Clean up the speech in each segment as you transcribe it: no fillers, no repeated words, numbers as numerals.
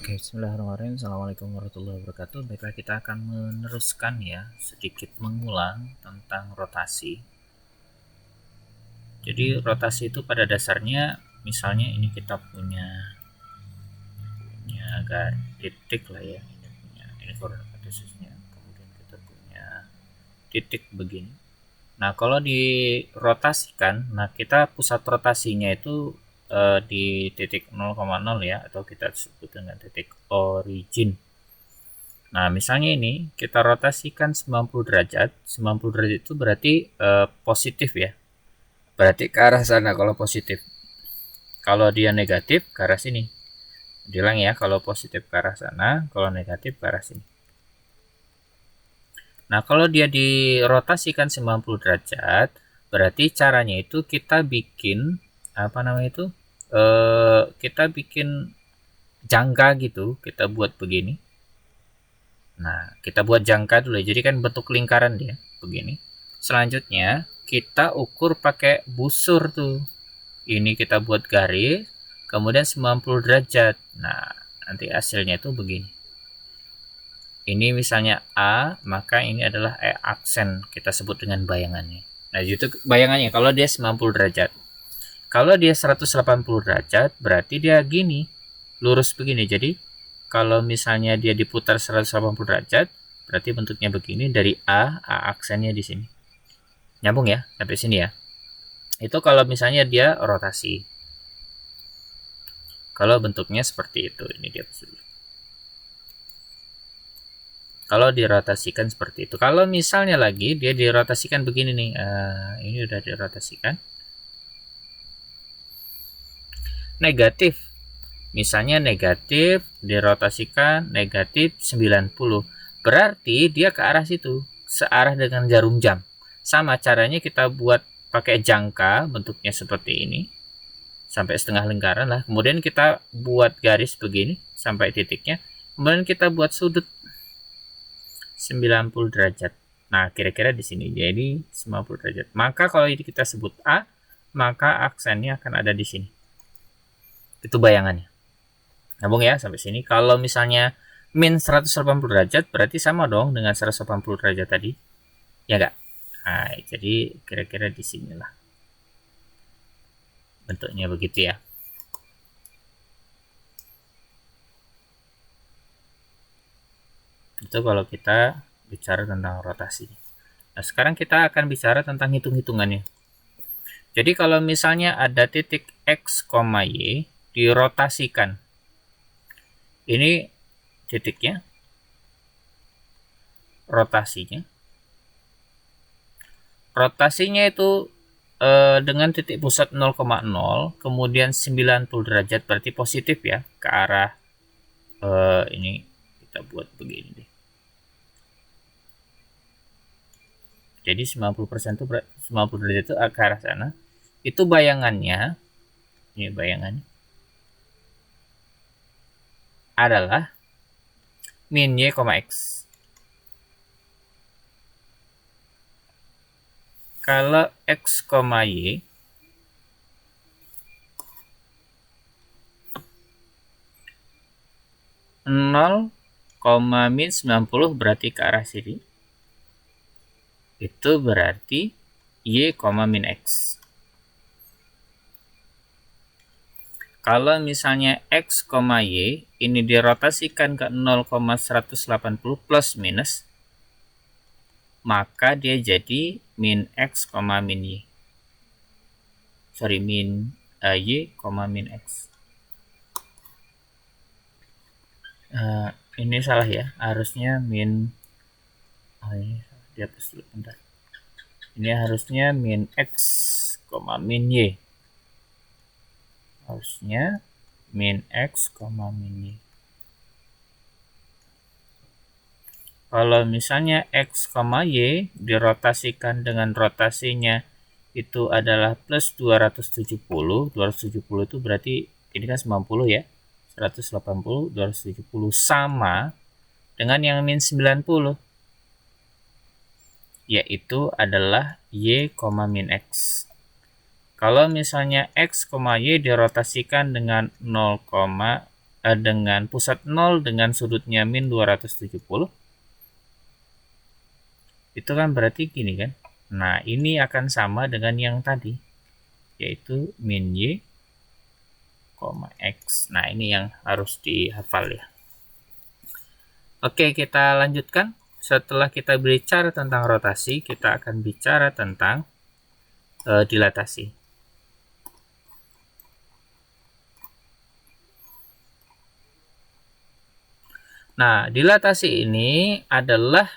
Oke, bismillahirrahmanirrahim. Assalamualaikum warahmatullahi wabarakatuh. Baiklah, kita akan meneruskan ya, sedikit mengulang tentang rotasi. Jadi rotasi itu pada dasarnya, misalnya ini kita punya titik lah ya, ini koordinat khususnya. Kemudian kita punya titik begini. Nah, kalau dirotasikan, nah kita pusat rotasinya itu di titik 0,0 ya, atau kita sebut dengan titik origin. Nah, misalnya ini kita rotasikan 90 derajat. 90 derajat itu berarti positif ya. Berarti ke arah sana kalau positif. Kalau dia negatif ke arah sini. Diulang ya, kalau positif ke arah sana, kalau negatif ke arah sini. Nah, kalau dia dirotasikan 90 derajat, berarti caranya itu kita bikin apa namanya itu? Kita bikin jangka gitu, kita buat begini. Nah, kita buat jangka dulu. Jadi kan bentuk lingkaran dia begini. Selanjutnya kita ukur pakai busur tuh. Ini kita buat garis, kemudian 90 derajat. Nah, nanti hasilnya itu begini. Ini misalnya A, maka ini adalah aksen, kita sebut dengan bayangannya. Nah, itu bayangannya kalau dia 90 derajat. Kalau dia 180 derajat, berarti dia gini, lurus begini. Jadi kalau misalnya dia diputar 180 derajat, berarti bentuknya begini dari A aksennya di sini. Nyambung ya sampai sini ya. Itu kalau misalnya dia rotasi. Kalau bentuknya seperti itu, ini dia dulu. Kalau dirotasikan seperti itu. Kalau misalnya lagi dia dirotasikan begini nih, ini udah dirotasikan. Negatif. Misalnya negatif dirotasikan negatif 90. Berarti dia ke arah situ, searah dengan jarum jam. Sama caranya kita buat pakai jangka, bentuknya seperti ini. Sampai setengah lingkaran lah. Kemudian kita buat garis begini sampai titiknya. Kemudian kita buat sudut 90 derajat. Nah, kira-kira di sini. Jadi 90 derajat. Maka kalau ini kita sebut A, maka aksennya akan ada di sini. Itu bayangannya. Nyambung ya sampai sini. Kalau misalnya min 180 derajat berarti sama dong dengan 180 derajat tadi. Ya enggak? Nah, jadi kira-kira di sinilah. Bentuknya begitu ya. Itu kalau kita bicara tentang rotasi. Nah, sekarang kita akan bicara tentang hitung-hitungannya. Jadi kalau misalnya ada titik X, Y dirotasikan. Ini titiknya, rotasinya. Rotasinya itu dengan titik pusat 0,0, kemudian 90 derajat berarti positif ya, ke arah ini kita buat begini deh. Jadi 90% itu 90 derajat itu ke arah sana. Itu bayangannya. Ini bayangannya. Adalah min y, x. Kalau x, y min 90 berarti ke arah sini. Itu berarti y, min x. Kalau misalnya X, Y ini dirotasikan ke 0,180 plus minus, maka dia jadi min X, min Y. Sorry, min Y, min X. Ini salah ya, harusnya min, ini dihapus dulu bentar. Ini harusnya min X, min Y. Harusnya min X, min Y. Kalau misalnya X, Y dirotasikan dengan rotasinya itu adalah plus 270. 270 itu berarti ini kan 90 ya. 180, 270 sama dengan yang min 90. Yaitu adalah Y, min X. Kalau misalnya X, Y dirotasikan dengan dengan pusat 0 dengan sudutnya min 270, itu kan berarti gini kan. Nah, ini akan sama dengan yang tadi, yaitu min y, x. Nah, ini yang harus dihafal ya. Oke, kita lanjutkan. Setelah kita bicara tentang rotasi, kita akan bicara tentang dilatasi. Nah, dilatasi ini adalah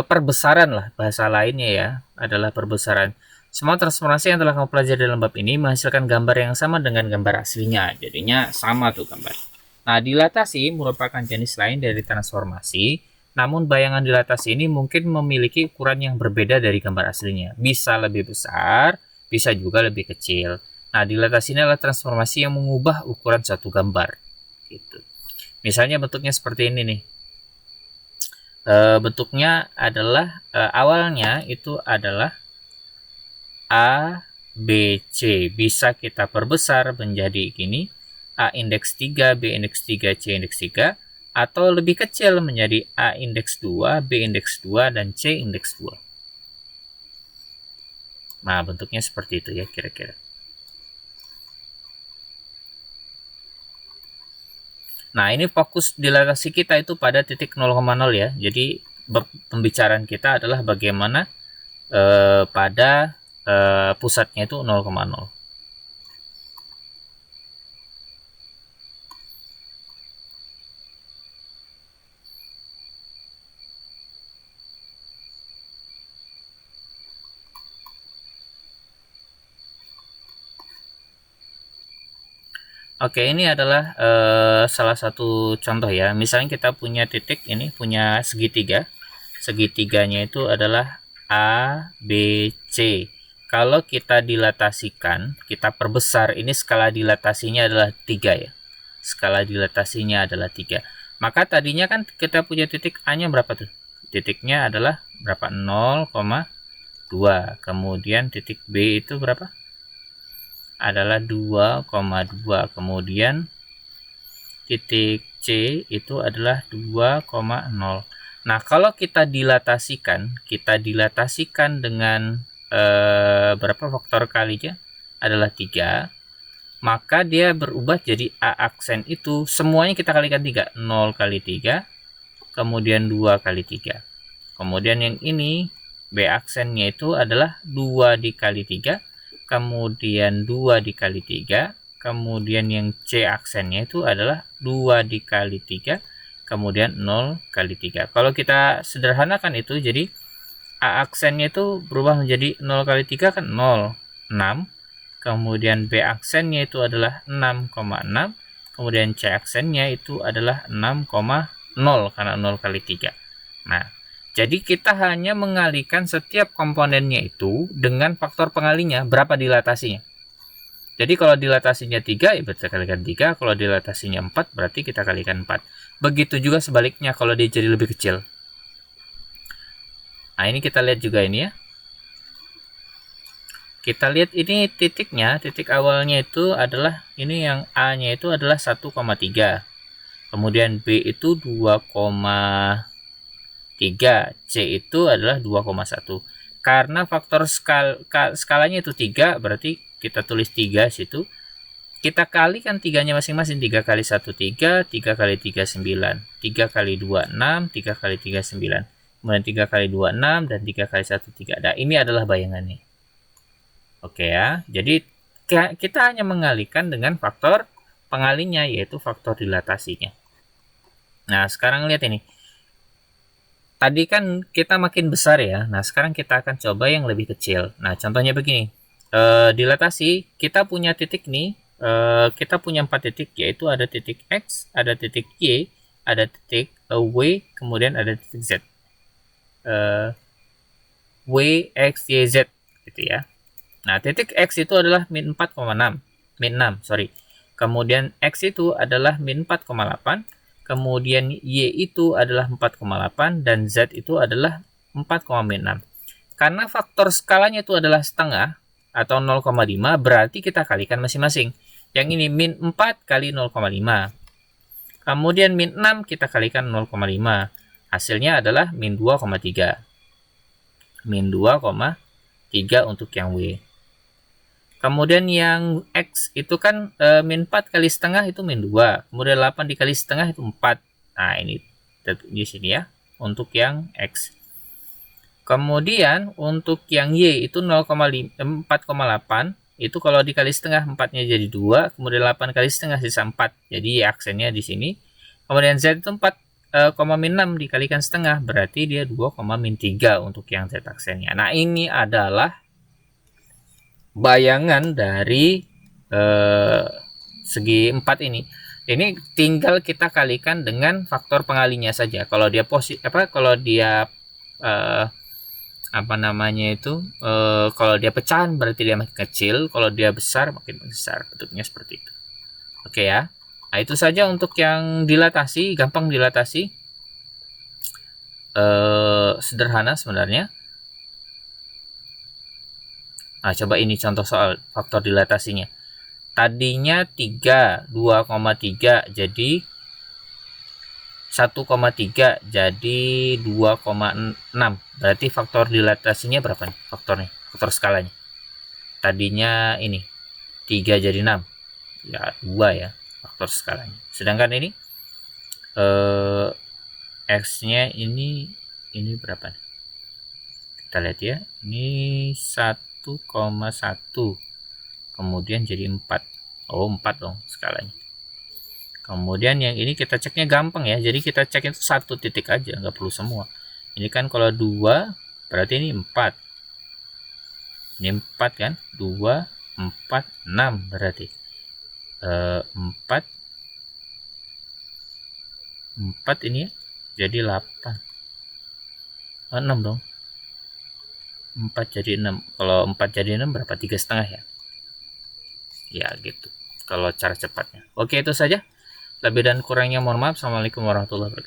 perbesaran lah, bahasa lainnya ya, adalah perbesaran. Semua transformasi yang telah kamu pelajari dalam bab ini menghasilkan gambar yang sama dengan gambar aslinya. Jadinya sama tuh gambar. Nah, dilatasi merupakan jenis lain dari transformasi, namun bayangan dilatasi ini mungkin memiliki ukuran yang berbeda dari gambar aslinya. Bisa lebih besar, bisa juga lebih kecil. Nah, dilatasi ini adalah transformasi yang mengubah ukuran suatu gambar. Gitu. Misalnya bentuknya seperti ini nih. Bentuknya adalah awalnya itu adalah A, B, C. Bisa kita perbesar menjadi gini. A indeks 3, B indeks 3, C indeks 3, atau lebih kecil menjadi A indeks 2, B indeks 2, dan C indeks 2. Nah, bentuknya seperti itu ya kira-kira. Nah, ini fokus dilatasi kita itu pada titik 0,0 ya. Jadi, pembicaraan kita adalah bagaimana pada pusatnya itu 0,0. Oke, ini adalah salah satu contoh ya. Misalnya kita punya titik ini, punya segitiga. Segitiganya itu adalah A, B, C. Kalau kita dilatasikan, kita perbesar, ini skala dilatasinya adalah 3 ya. Skala dilatasinya adalah 3. Maka tadinya kan kita punya titik A-nya berapa tuh? Titiknya adalah berapa? 0,2. Kemudian titik B itu berapa? Adalah 2,2. Kemudian titik C itu adalah 2,0. Nah, kalau kita dilatasikan dengan berapa faktor kalinya? Adalah 3. Maka dia berubah jadi A aksen itu semuanya kita kalikan 3. 0 kali 3, kemudian 2 kali 3. Kemudian yang ini B aksennya itu adalah 2 dikali 3, kemudian 2 dikali 3, kemudian yang C aksennya itu adalah 2 dikali 3, kemudian 0 kali 3. Kalau kita sederhanakan itu, jadi A aksennya itu berubah menjadi 0 kali 3 kan 0, 6, kemudian B aksennya itu adalah 6,6, kemudian C aksennya itu adalah 6,0 karena 0 kali 3. Nah, jadi kita hanya mengalihkan setiap komponennya itu dengan faktor pengalinya, berapa dilatasinya. Jadi kalau dilatasinya 3, ya berarti kalikan 3. Kalau dilatasinya 4, berarti kita kalikan 4. Begitu juga sebaliknya kalau dia jadi lebih kecil. Nah, ini kita lihat juga ini ya. Kita lihat ini titiknya, titik awalnya itu adalah, ini yang A-nya itu adalah 1,3. Kemudian B itu 2,3. C itu adalah 2,1. Karena faktor skalanya itu 3, berarti kita tulis 3 situ. Kita kalikan 3-nya masing-masing. 3 kali 1, 3. 3 kali 3, 9. 3 kali 2, 6. 3 kali 3, 9. Kemudian 3 kali 2, 6. Dan 3 kali 1, 3. Nah, ini adalah bayangannya. Oke ya. Jadi, kita hanya mengalihkan dengan faktor pengalinya, yaitu faktor dilatasinya. Nah, sekarang lihat ini. Tadi kan kita makin besar ya. Nah, sekarang kita akan coba yang lebih kecil. Nah, contohnya begini. Dilatasi, kita punya titik nih. Kita punya 4 titik, yaitu ada titik X, ada titik Y, ada titik W, kemudian ada titik Z. W, X, Y, Z. Gitu ya. Nah, titik X itu adalah min 4,6. Min 6, sorry. Kemudian X itu adalah min 4,8. Kemudian Y itu adalah 4,8 dan Z itu adalah 4,6. Karena faktor skalanya itu adalah setengah atau 0,5, berarti kita kalikan masing-masing. Yang ini min 4 kali 0,5. Kemudian min 6 kita kalikan 0,5. Hasilnya adalah min 2,3. Min 2,3 untuk yang W. Kemudian yang X itu kan min 4 kali setengah itu min 2. Kemudian 8 dikali setengah itu 4. Nah, ini di sini ya untuk yang X. Kemudian untuk yang Y itu 4,8. Itu kalau dikali setengah 4-nya jadi 2, kemudian 8 kali setengah sisa 4. Jadi aksennya di sini. Kemudian Z itu 4,6 dikalikan setengah, berarti dia 2,-3 untuk yang Z aksennya. Nah, ini adalah bayangan dari segi 4 ini. Ini tinggal kita kalikan dengan faktor pengalinya saja. Kalau dia kalau dia kalau dia pecahan berarti dia makin kecil, kalau dia besar makin besar. Bentuknya seperti itu. Oke ya. Nah, itu saja untuk yang dilatasi, gampang dilatasi. Sederhana sebenarnya. Nah, coba ini contoh soal faktor dilatasinya. Tadinya 3, 2,3 jadi 1,3 jadi 2,6. Berarti faktor dilatasinya berapa nih? Faktor skalanya. Tadinya ini 3 jadi 6. Ya, 2 ya faktor skalanya. Sedangkan ini X-nya ini berapa nih? Kita lihat ya. Ini 1,1. Kemudian jadi 4. Oh, 4 dong skalanya. Kemudian yang ini kita ceknya gampang ya. Jadi kita cek itu 1 titik aja, nggak perlu semua. Ini kan kalau 2 berarti ini 4. Ini 4 kan? 2, 4, 6 berarti. 4 ini ya. Jadi 8. 6 dong. 4 jadi 6. Kalau 4 jadi 6 berapa? 3,5 ya? Ya gitu. Kalau cara cepatnya. Oke, itu saja. Lebih dan kurangnya mohon maaf. Assalamualaikum warahmatullahi wabarakatuh.